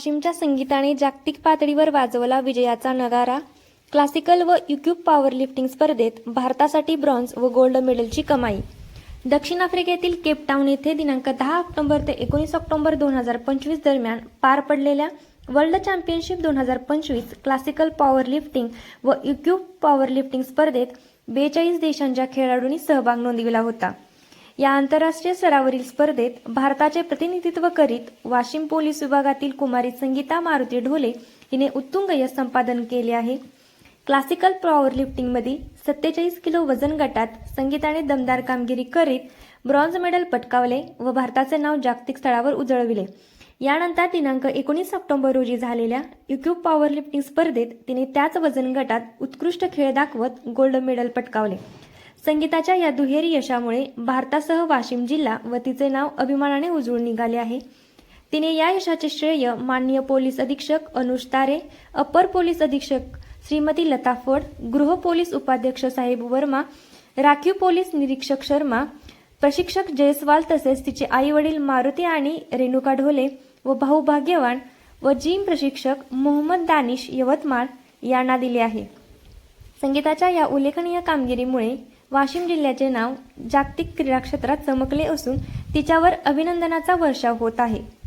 वाशिमच्या संगीताने जागतिक पातळीवर वाजवला विजयाचा नगारा. क्लासिकल व युक्यूब पॉवर लिफ्टिंग स्पर्धेत भारतासाठी ब्रॉन्झ व गोल्ड मेडलची कमाई. दक्षिण आफ्रिकेतील केपटाऊन येथे दिनांक 10 ऑक्टोबर ते 19 ऑक्टोबर 2025 दरम्यान पार पडलेल्या world championship 2025 classical power lifting व युक्यूब पॉवर लिफ्टिंग स्पर्धेत 42 देशांच्या खेळाडूंनी सहभाग नोंदविला होता. या आंतरराष्ट्रीय स्तरावरील स्पर्धेत भारताचे प्रतिनिधित्व करीत वाशिम पोलीस विभागातील कुमारी संगीता मारुती ढोले हिने उत्तुंग यश संपादन केले आहे. क्लासिकल पॉवर लिफ्टिंगमधील 47 किलो वजन गटात संगीताने दमदार कामगिरी करीत ब्रॉन्झ मेडल पटकावले व भारताचे नाव जागतिक स्तरावर उजळविले. यानंतर दिनांक 19 ऑक्टोबर रोजी झालेल्या युक्यूब पॉवर लिफ्टिंग स्पर्धेत तिने त्याच वजन गटात उत्कृष्ट खेळ दाखवत गोल्ड मेडल पटकावले. संगीताच्या या दुहेरी यशामुळे भारतासह वाशिम जिल्हा व तिचे नाव अभिमानाने उजळून निघाले आहे. तिने या यशाचे श्रेय माननीय पोलीस अधीक्षक अनुज तारे, अपर पोलीस अधीक्षक श्रीमती लता फड, गृह पोलीस उपाध्यक्ष साहेब वर्मा, राखीव पोलीस निरीक्षक शर्मा, प्रशिक्षक जयस्वाल तसेच तिचे आई वडील मारुती आणि रेणुका ढोले व भाऊ भाग्यवान व जिम प्रशिक्षक मोहम्मद दानिश यवतमाळ यांना दिले आहे. संगीताच्या या उल्लेखनीय कामगिरीमुळे वाशिम जिल्ह्याचे नाव जागतिक क्रीडा क्षेत्रात चमकले असून तिच्यावर अभिनंदनाचा वर्षाव होत आहे.